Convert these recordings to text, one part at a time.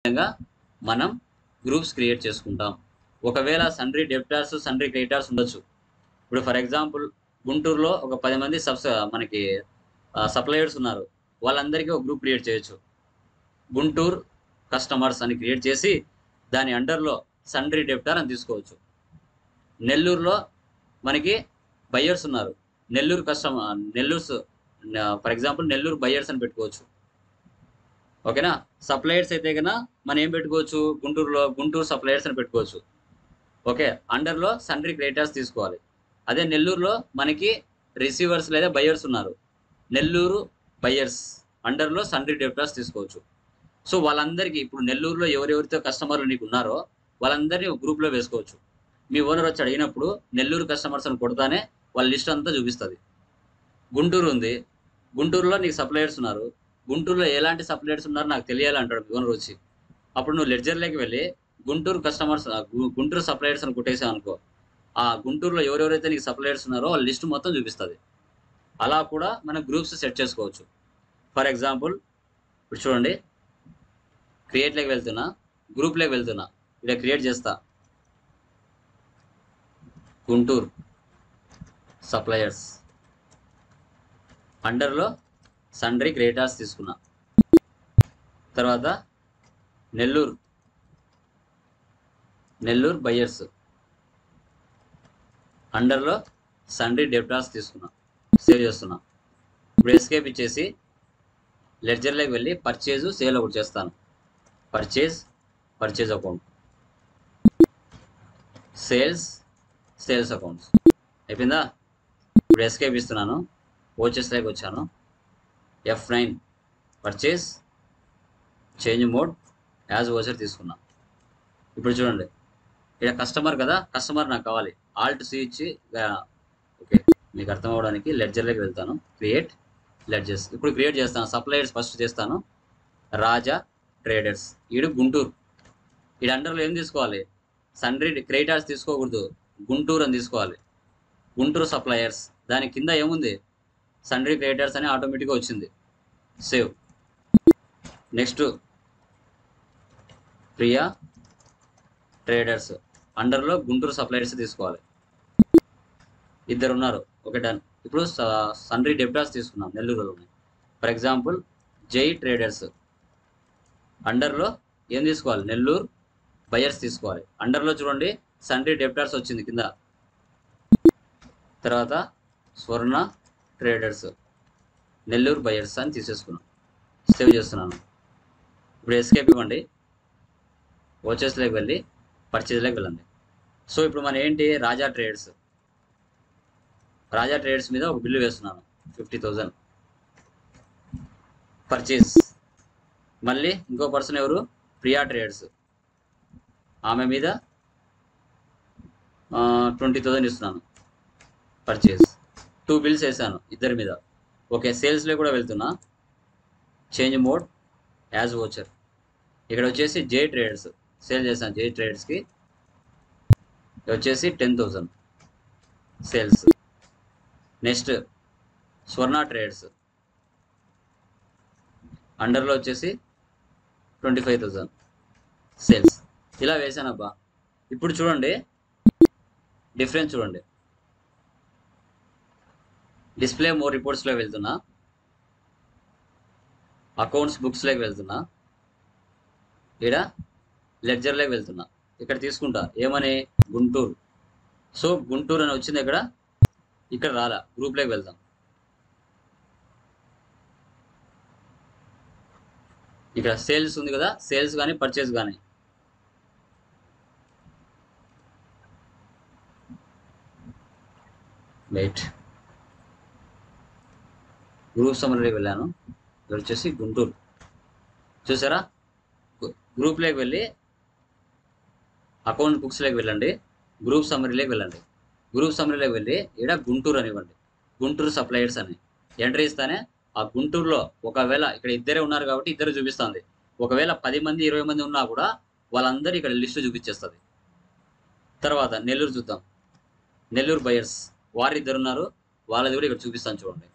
విధంగా మనం groups create చేసుకుంటాం. ఒకవేళ సండ్రీ డెబ్టార్స్ సండ్రీ క్రెడిటార్స్ ఉండొచ్చు. ఇప్పుడు ఫర్ ఎగ్జాంపుల్ గుంటూరులో ఒక 10 మంది మనకి సప్లయర్స్ ఉన్నారు. వాళ్ళందరికీ ఒక గ్రూప్ క్రియేట్ చేయొచ్చు. గుంటూరు కస్టమర్స్ అని క్రియేట్ చేసి దాని అండర్లో సండ్రీ డెబ్టార్ అని తీసుకోవచ్చు. నెల్లూరులో మనకి బయ్యర్స్ ఉన్నారు. Nellore for example Nellore buyers అని పెట్టుకోవచ్చు. ఓకేనా. సప్లయర్స్ అయితే కన్నా మనం ఏం పెట్టుకోవచ్చు, గుంటూరులో గుంటూరు సప్లయర్స్ అని పెట్టుకోవచ్చు. ఓకే. అండర్లో సండ్రీ క్రెడిటార్స్ తీసుకోవాలి. అదే నెల్లూరులో మనకి రిసీవర్స్ లేదా బయ్యర్స్ ఉన్నారు. నెల్లూరు బయ్యర్స్ అండర్లో సండ్రీ డెబ్టార్స్ తీసుకోవచ్చు. సో వాళ్ళందరికీ ఇప్పుడు నెల్లూరులో ఎవరెవరితో కస్టమర్లు నీకు ఉన్నారో వాళ్ళందరినీ ఒక గ్రూప్లో వేసుకోవచ్చు. మీ ఓనర్ వచ్చి అడిగినప్పుడు నెల్లూరు కస్టమర్స్ అని కొడతానే వాళ్ళ లిస్ట్ అంతా చూపిస్తుంది. గుంటూరు ఉంది, గుంటూరులో నీకు సప్లయర్స్ ఉన్నారు. గుంటూరులో ఎలాంటి సప్లయర్స్ ఉన్నారో నాకు తెలియాలంటాడు మీ ఓనర్ వచ్చి. అప్పుడు నువ్వు లెడ్జర్లోకి వెళ్ళి గుంటూరు కస్టమర్స్ గుంటూరు సప్లయర్స్ అని కొట్టేసావు అనుకో, ఆ గుంటూరులో ఎవరెవరైతే నీకు సప్లయర్స్ ఉన్నారో వాళ్ళ లిస్ట్ మొత్తం చూపిస్తుంది. అలా కూడా మనం గ్రూప్స్ సెట్ చేసుకోవచ్చు. ఫర్ ఎగ్జాంపుల్ ఇప్పుడు చూడండి, క్రియేట్లోకి వెళ్తున్నా, గ్రూప్లోకి వెళ్తున్నా, ఇలా క్రియేట్ చేస్తా గుంటూరు సప్లయర్స్ అండర్లో సండ్రీ క్రెడిటార్స్ తీసుకున్నా. తర్వాత నెల్లూరు బయ్యర్స్ అండర్లో సండ్రీ డెబ్టార్స్ తీసుకున్నా. సేవ్ చేస్తున్నా. ఇప్పుడు ఎస్కేప్ ఇచ్చేసి లెడ్జర్లోకి వెళ్ళి పర్చేజ్ సేల్ ఒకటి చేస్తాను. పర్చేజ్ అకౌంట్, సేల్స్ అకౌంట్స్ అయిపోయిందా. ఇప్పుడు ఎస్కేప్ ఇస్తున్నాను, ఓచెస్లోకి వచ్చాను. F9 purchase, change mode, as voucher తీసుకున్నా. ఇప్పుడు చూడండి, ఇక్కడ కస్టమర్ కదా, కస్టమర్ నాకు కావాలి. ఆల్ట్ సి ఇచ్చి ఓకే మీకు అర్థం అవ్వడానికి లెడ్జర్లోకి వెళ్తాను. Create ledgers. ఇప్పుడు క్రియేట్ చేస్తాను. సప్లయర్స్ ఫస్ట్ చేస్తాను. రాజా ట్రేడర్స్, ఈడు గుంటూరు. ఈడు అండర్లో ఏం తీసుకోవాలి, సండ్రీ క్రెడిటార్స్ తీసుకోకూడదు, గుంటూరు అని తీసుకోవాలి. గుంటూరు సప్లయర్స్, దాని కింద ఏముంది, సండ్రీ క్రెడిటార్స్ అని ఆటోమేటిక్గా వచ్చింది. సేవ్. నెక్స్ట్ ప్రియా ట్రేడర్స్ అండర్లో గుంటూరు సప్లయర్స్ తీసుకోవాలి. ఇద్దరు ఉన్నారు. Okay done. ఇప్పుడు సండ్రీ డెబ్టార్స్ తీసుకున్నాం నెల్లూరులో. ఫర్ ఎగ్జాంపుల్ జై ట్రేడర్స్ అండర్లో ఏం తీసుకోవాలి, నెల్లూరు బయర్స్ తీసుకోవాలి. అండర్లో చూడండి సండ్రీ డెబ్టార్స్ వచ్చింది కింద. తర్వాత స్వర్ణ ట్రేడర్స్ నెల్లూరు బయర్స్ అని తీసేసుకున్నాం. సేవ్ చేస్తున్నాను. ఇప్పుడు ఎస్కేప్ ఇవ్వండి, ఓచెస్లోకి వెళ్ళి పర్చేజ్లోకి వెళ్ళండి. సో ఇప్పుడు మన ఏంటి, రాజా ట్రేడర్స్ మీద ఒక బిల్లు వేస్తున్నాను 50,000. పర్చేజ్. మళ్ళీ ఇంకో పర్సన్ ఎవరు, ప్రియా ట్రేడర్స్, ఆమె మీద 20,000 ఇస్తున్నాను. పర్చేజ్. 2 బిల్స్ వేసాను ఇద్దరి మీద. ఓకే. సేల్స్లో కూడా వెళ్తున్నా. Change mode, as voucher. ఇక్కడ వచ్చేసి జే ట్రేడర్స్ సేల్ చేశాను. జే ట్రేడర్స్కి వచ్చేసి 10,000 సేల్స్. నెక్స్ట్ స్వర్ణ ట్రేడర్స్ అండర్లో వచ్చేసి 25,000 సేల్స్. ఇలా వేసానబ్బా. ఇప్పుడు చూడండి డిఫరెన్స్ చూడండి. డిస్ప్లే మోర్ రిపోర్ట్స్లో వెళ్తున్నా, అకౌంట్స్ బుక్స్లోకి వెళ్తున్నా, ఇక్కడ లెడ్జర్లోకి వెళ్తున్నా. ఇక్కడ తీసుకుంటా ఏమని, గుంటూరు. సో గుంటూరు అని వచ్చింది. ఇక్కడ రాలా. గ్రూప్లోకి వెళ్తాం. ఇక్కడ సేల్స్ ఉంది కదా, సేల్స్ కానీ పర్చేజ్ కానీ. వెయిట్, గ్రూప్ సమ్మరీలోకి వెళ్ళాను. ఇక్కడ వచ్చేసి గుంటూరు. చూసారా, గ్రూప్లోకి వెళ్ళి అకౌంట్ బుక్స్లోకి వెళ్ళండి, గ్రూప్ సమ్మరీలోకి వెళ్ళండి. గ్రూప్ సమ్మరీలోకి వెళ్ళి ఇక్కడ గుంటూరు అనివ్వండి, గుంటూరు సప్లయర్స్ అని ఎంట్రీ ఇస్తానే ఆ గుంటూరులో ఒకవేళ ఇక్కడ ఇద్దరే ఉన్నారు కాబట్టి ఇద్దరు చూపిస్తుంది. ఒకవేళ 10 మంది 20 మంది ఉన్నా కూడా వాళ్ళందరూ ఇక్కడ లిస్టు చూపించేస్తుంది. తర్వాత నెల్లూరు చూద్దాం. నెల్లూరు బయర్స్ వారిద్దరు ఉన్నారు, వాళ్ళది కూడా ఇక్కడ చూపిస్తాను చూడండి.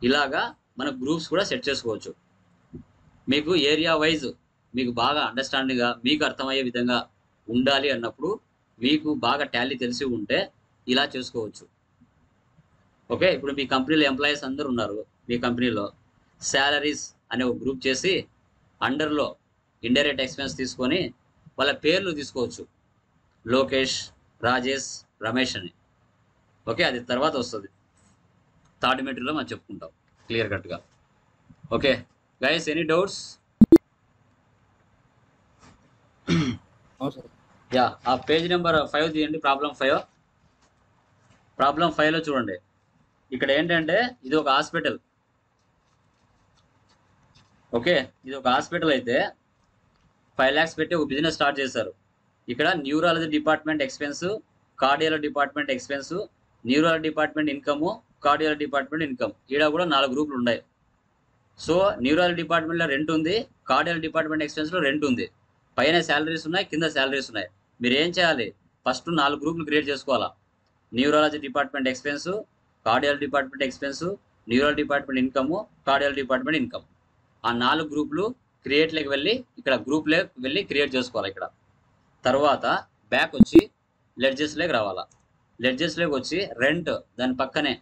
ఇలాగా మన గ్రూప్స్ కూడా సెట్ చేసుకోవచ్చు. మీకు ఏరియా వైజ్ మీకు బాగా అండర్స్టాండింగ్గా మీకు అర్థమయ్యే విధంగా ఉండాలి అన్నప్పుడు మీకు బాగా టాలీ తెలిసి ఉంటే ఇలా చేసుకోవచ్చు. ఓకే, ఇప్పుడు మీ కంపెనీలో ఎంప్లాయీస్ అందరూ ఉన్నారు. మీ కంపెనీలో శాలరీస్ అనే ఒక గ్రూప్ చేసి అండర్లో ఇండైరెక్ట్ ఎక్స్పెన్స్ తీసుకొని వాళ్ళ పేర్లు తీసుకోవచ్చు. లోకేష్, రాజేష్, రమేష్ అని. ఓకే, అది తర్వాత వస్తుంది. థర్డ్ మెటీరియల్లో మనం చెప్పుకుంటాం క్లియర్ కట్గా. Okay guys, any doubts? Yeah, ఆ పేజ్ నెంబర్ 5 తీయండి. ప్రాబ్లం 5లో చూడండి. ఇక్కడ ఏంటంటే ఇది ఒక హాస్పిటల్. ఓకే, ఇది ఒక హాస్పిటల్ అయితే 5 lakhs పెట్టి ఒక బిజినెస్ స్టార్ట్ చేశారు. ఇక్కడ neurology department expense, cardiology department expense, neurology department income, cardiology department income. ఈడ కూడా 4 గ్రూపులు ఉన్నాయి. సో న్యూరాలజీ డిపార్ట్మెంట్లో రెంట్ ఉంది, కార్డియాలజీ డిపార్ట్మెంట్ ఎక్స్పెన్స్లో రెంట్ ఉంది. పైన శాలరీస్ ఉన్నాయి, కింద శాలరీస్ ఉన్నాయి. మీరు ఏం చేయాలి? ఫస్ట్ 4 గ్రూపులు క్రియేట్ చేసుకోవాలా. Neurology department expense, cardiology department expense, neurology department income, cardiology department income. ఆ 4 గ్రూపులు క్రియేట్లోకి వెళ్ళి ఇక్కడ గ్రూప్లోకి వెళ్ళి క్రియేట్ చేసుకోవాలి. ఇక్కడ తర్వాత బ్యాక్ వచ్చి లెడ్జెస్లోకి రావాలా. లెడ్జెస్లోకి వచ్చి రెంట్, దాని పక్కనే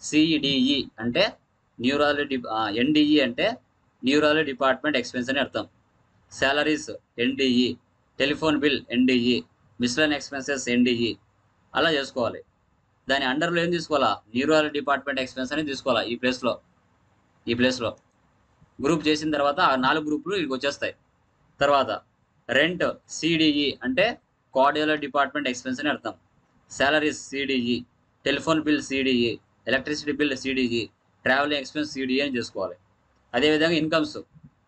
సిడిఈ అంటే న్యూరాలజీ, ఎన్డిఈ అంటే న్యూరాలజీ డిపార్ట్మెంట్ ఎక్స్పెన్స్ అని అర్థం. Salaries NDE, telephone bill NDE, miscellaneous expenses NDE. అలా చేసుకోవాలి. దాని అండర్లో ఏం తీసుకోవాలా? న్యూరాలజీ డిపార్ట్మెంట్ ఎక్స్పెన్స్ అని తీసుకోవాలా. ఈ ప్లేస్లో గ్రూప్ చేసిన తర్వాత ఆ 4 గ్రూపులు ఇక్కడికి వచ్చేస్తాయి. తర్వాత రెంట్ సిడిఈ అంటే కార్డియాలజీ డిపార్ట్మెంట్ ఎక్స్పెన్స్ అని అర్థం. Salaries CDE, telephone bill CDE, electricity bill CDE, travelling expense CDE అని చేసుకోవాలి. అదేవిధంగా ఇన్కమ్స్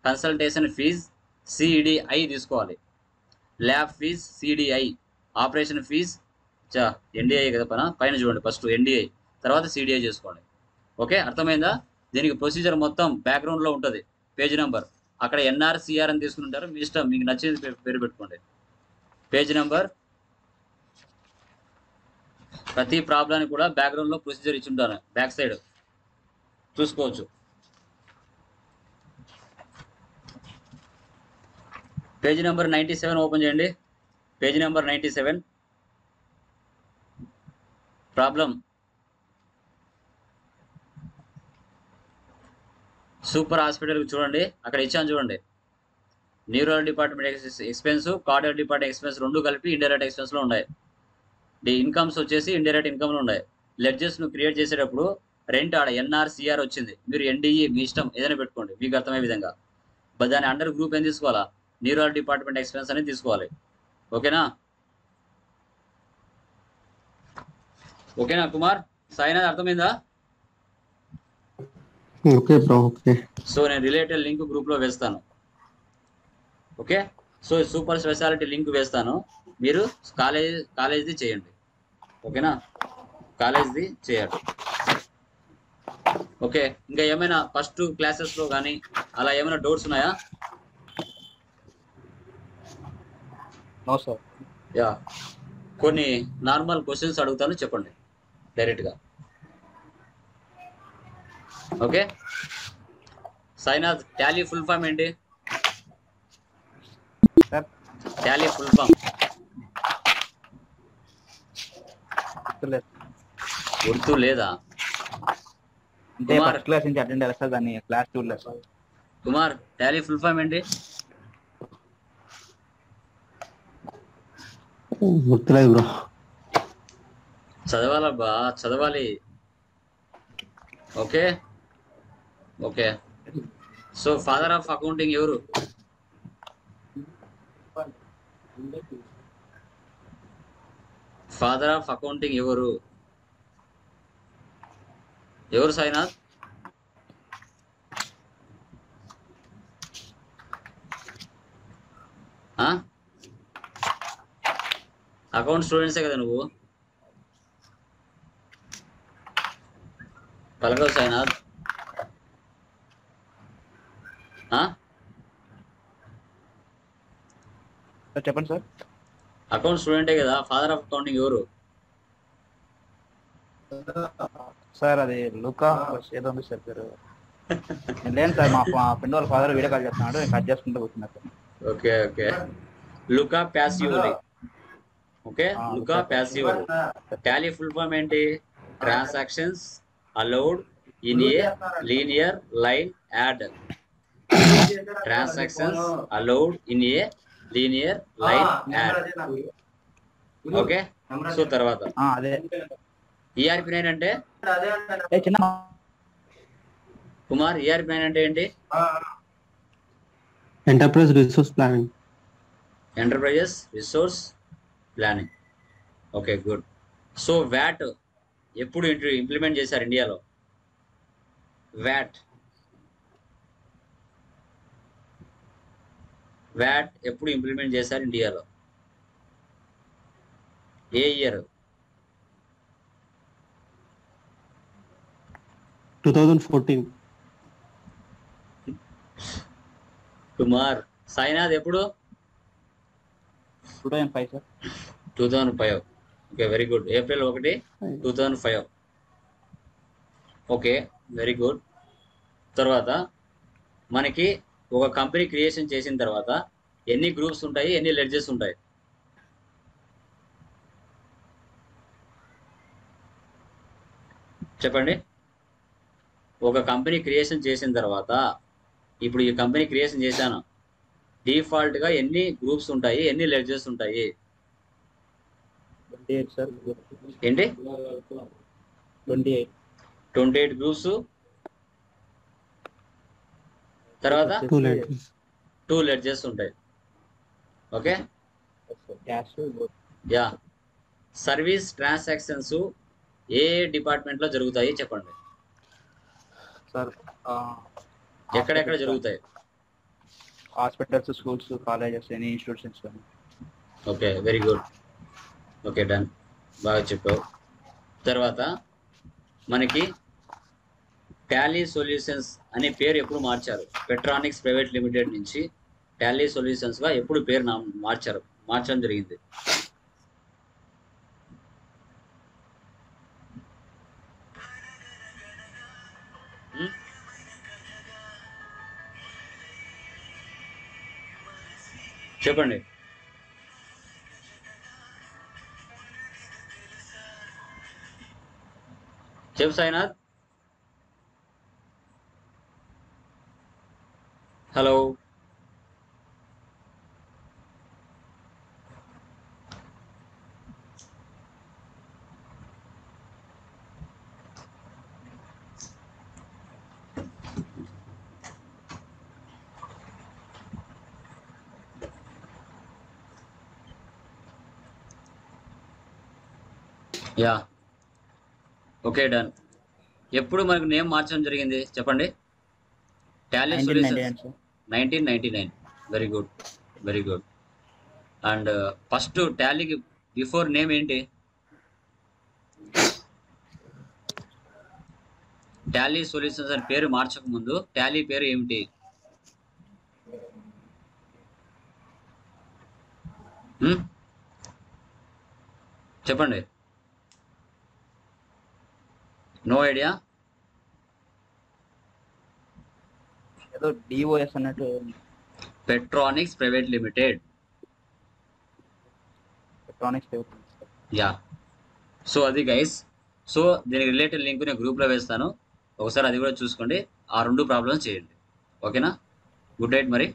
కన్సల్టేషన్ ఫీజ్ సిడిఐ తీసుకోవాలి. Lab fee CDI, operation fee NDI కదా పైన చూడండి. ఫస్ట్ ఎన్డిఐ, తర్వాత సిడిఐ చేసుకోండి. ఓకే, అర్థమైందా? దీనికి ప్రొసీజర్ మొత్తం బ్యాక్గ్రౌండ్లో ఉంటుంది. పేజ్ నెంబర్ అక్కడ ఎన్ఆర్సిఆర్ అని తీసుకుంటారు. మీ ఇష్టం, మీకు నచ్చింది పేరు పెట్టుకోండి. పేజ్ నెంబర్ ప్రతి ప్రాబ్లానికి కూడా బ్యాక్గ్రౌండ్లో ప్రొసీజర్ ఇచ్చి ఉంటాను. బ్యాక్ సైడ్ చూసుకోవచ్చు. పేజ్ నెంబర్ 97 ఓపెన్ చేయండి. Page number 97 problem. సూపర్ హాస్పిటల్కి చూడండి, అక్కడ ఇచ్చాను చూడండి. Neurology department expense, cardiology department expense రెండు కలిపి ఇండైరెక్ట్ ఎక్స్పెన్స్లో ఉన్నాయి. ఇన్కమ్స్ వచ్చేసి ఇండైరెక్ట్ ఇన్కమ్లో ఉన్నాయి. లెడ్జెస్ను క్రియేట్ చేసేటప్పుడు రెంట్ ఆడ ఎన్ఆర్సిఆర్ వచ్చింది. మీరు ఎన్డిఈ మీ ఇష్టం ఏదైనా పెట్టుకోండి మీకు అర్థమయ్యే విధంగా. దాని అండర్ గ్రూప్ ఏం తీసుకోవాలా? న్యూరాలజీ డిపార్ట్మెంట్ ఎక్స్పెన్స్ అనేది తీసుకోవాలి. ఓకేనా కుమార్, సాయినాథ్ అర్థమైందా? Okay bro, okay. సో నేను రిలేటెడ్ లింక్ గ్రూప్లో వేస్తాను. Okay, so super speciality link వేస్తాను. మీరు కాలేజ్ది చేయండి. ఓకేనా, కాలేజ్ది చేయండి. ఓకే, ఇంకా ఏమైనా ఫస్ట్ క్లాసెస్లో కానీ అలా ఏమైనా డౌట్స్ ఉన్నాయా? No sir. యా, కొన్ని నార్మల్ క్వశ్చన్స్ అడుగుతాను, చెప్పండి డైరెక్ట్గా. Okay, Sainath, Tally full form ఏంటి? టాలీ ఫుల్ ఫామ్ గుర్తు లేదా? కుమార్ క్లాస్ నుంచి అటెండ్ అయ్యారు సార్, దాన్ని క్లాస్ 2 లో sir. Kumar, Tally full form ఏంటి? గుర్తులేదు బ్రో. చదవాలబ్బా, చదవాలి. Okay okay, so father of accounting ఎవరు? ఫాదర్ ఆఫ్ అకౌంటింగ్ ఎవరు? సాయినాథ్? అకౌంట్ స్టూడెంట్సే కదా నువ్వు? పలకవు సాయినాథ్. చెప్పండి సార్. అకౌంట్ స్టూడెంటే కదా. ఫాదర్ ఆఫ్ అకౌంటింగ్ ఎవరు? సార్ అది లూకా ఏదో ఉంది సార్ పేరు. నేను లేను సార్, మా ఫ్రెండ్ వాళ్ళ ఫాదర్ వీడియో కాల్ చేస్తున్నాడు, నేను కట్ చేసుకుంటూ కూర్చున్నా sir. Okay okay. Luca Pacioli. Okay, Luca Pacioli. Tally full form ఏంటి? Transactions allowed in a linear line yard. Transactions allowed in a linear line yard. Okay, so తర్వాత అదే ERP9 అంటే చిన్న Kumar, ERP9 అంటే ఏంటి? Enterprise resource planning. Enterprises resource planning. Okay, good. So VAT ఎప్పుడు implement చేశారు ఇండియాలో? వ్యాట్ ఎప్పుడు ఇంప్లిమెంట్ చేశారు ఇండియాలో? ఏ ఇయర్? 2014. కుమార్. సాయినాథ్ ఎప్పుడు? 2005 sir. 2005. Okay, very good. April 1, 2005. Okay, very good. తర్వాత మనకి ఒక కంపెనీ క్రియేషన్ చేసిన తర్వాత ఎన్ని గ్రూప్స్ ఉంటాయి, ఎన్ని లెడ్జెస్ ఉంటాయి? చెప్పండి. ఒక కంపెనీ క్రియేషన్ చేసిన తర్వాత, ఇప్పుడు ఈ కంపెనీ క్రియేషన్ చేశాను, డిఫాల్ట్గా ఎన్ని గ్రూప్స్ ఉంటాయి, ఎన్ని లెడ్జెస్ ఉంటాయి? 28 సార్. ఏంటి? 28. 28 గ్రూప్స్. తర్వాత 2 letters. 2 లెడ్జెస్ ఉంటాయి. Okay, cash yeah. Service transactions ఏ డిపార్ట్మెంట్లో జరుగుతాయి చెప్పండి? సార్ ఎక్కడెక్కడ జరుగుతాయి? Hospitals, schools, colleges, any institutions. Okay, very good. Okay, done. బాగా చెప్పావు. తర్వాత మనకి టాలీ సొల్యూషన్స్ అనే పేరు ఎప్పుడు మార్చారు? పెట్రానిక్స్ ప్రైవేట్ లిమిటెడ్ నుంచి టాలీ సొల్యూషన్స్గా ఎప్పుడు పేరు మార్చడం జరిగింది? చెప్పండి. చెప్పు Sainath. Hello. Yeah, okay, done. ఎప్పుడు మనకు నేమ్ మార్చడం జరిగింది చెప్పండి? Tally Solutions 1999. Very good, very good. And first టాలీకి బిఫోర్ నేమ్ ఏంటి? టాలీ సొల్యూషన్స్ అని పేరు మార్చక ముందు టాలీ పేరు ఏమిటి? చెప్పండి. No idea? ఏదో డిఓఎస్ అన్నట్టు. Peutronics private limited. Electronics. Yeah. So అది గైస్. సో దీనికి రిలేటెడ్ లింక్ నేను గ్రూప్లో వేస్తాను, ఒకసారి అది కూడా చూసుకోండి. ఆ 2 ప్రాబ్లమ్స్ చేయండి. ఓకేనా? గుడ్ నైట్ మరి.